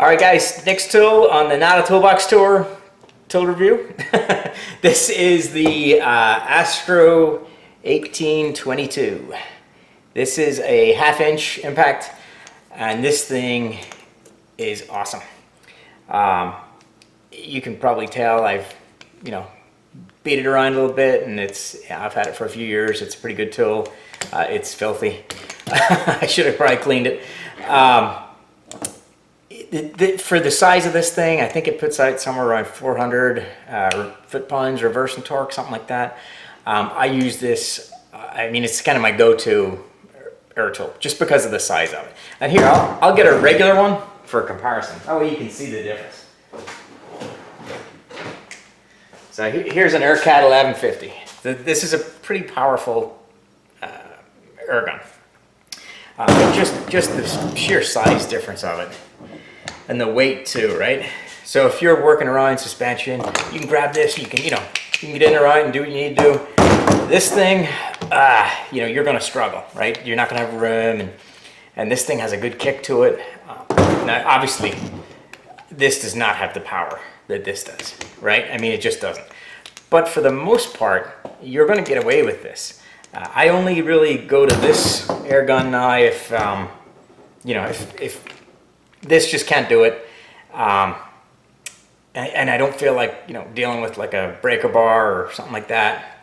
All right, guys, next tool on the Nano Toolbox tour, tool review. This is the Astro 1822. This is a 1/2-inch impact, and this thing is awesome. You can probably tell I've, beat it around a little bit, and I've had it for a few years. It's a pretty good tool. It's filthy. I should have probably cleaned it. For the size of this thing, I think it puts out somewhere around 400 foot-pounds reverse and torque, something like that. I use this, it's kind of my go-to air tool, just because of the size of it. And here, I'll get a regular one for comparison. That way you can see the difference. So here's an Aircat 1150. This is a pretty powerful air gun. Just the sheer size difference of it. And the weight too, right? So if you're working around suspension, you can grab this, you can get in around and do what you need to do. This thing, you're gonna struggle, right? You're not gonna have room, and this thing has a good kick to it. Now, obviously, this does not have the power that this does, right? It just doesn't. But for the most part, you're gonna get away with this. I only really go to this air gun now if, if this just can't do it, and I don't feel like dealing with like a breaker bar or something like that.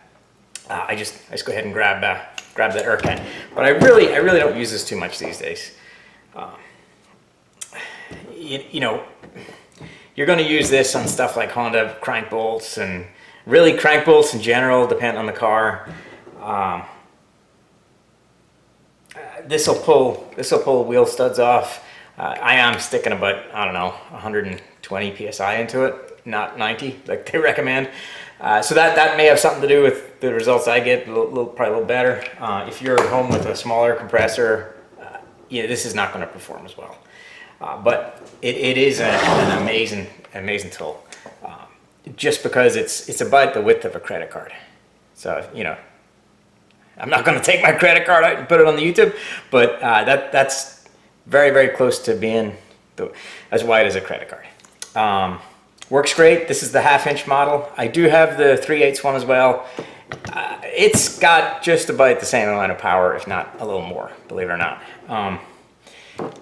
I just go ahead and grab that Aircat. But I really don't use this too much these days. You're going to use this on stuff like Honda crank bolts, and really crank bolts in general, depending on the car. This will pull wheel studs off. I am sticking about, 120 psi into it, not 90 like they recommend. So that may have something to do with the results I get, probably a little better. If you're home with a smaller compressor, this is not going to perform as well. But it is an amazing tool, just because it's about the width of a credit card. So, I'm not going to take my credit card out and put it on the YouTube, but that's very, very close to being as wide as a credit card. Works great. This is the 1/2-inch model. I do have the 3/8 one as well. It's got just about the same amount of power, if not a little more, believe it or not.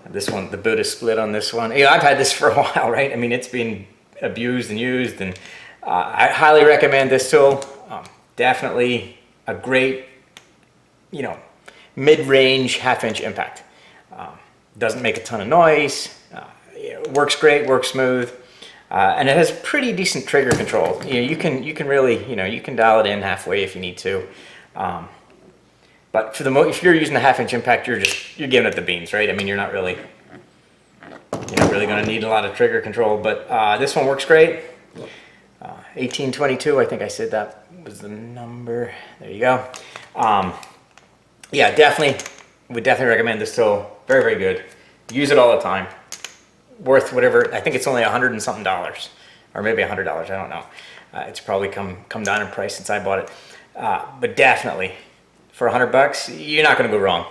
This one, the boot is split on this one. I've had this for a while, right? It's been abused and used, and I highly recommend this tool. Definitely a great, mid-range 1/2-inch impact. Doesn't make a ton of noise, works great, works smooth, and it has pretty decent trigger control. You can really, you can dial it in halfway if you need to. But for if you're using a 1/2-inch impact, you're giving it the beans, right? You're not really going to need a lot of trigger control. But this one works great. 1822, I think I said that was the number. There you go. Yeah, would definitely recommend this tool. Very, very good. Use it all the time. Worth whatever. I think it's only $100 and something, or maybe $100. I don't know. It's probably come down in price since I bought it. But definitely, for $100, you're not going to go wrong.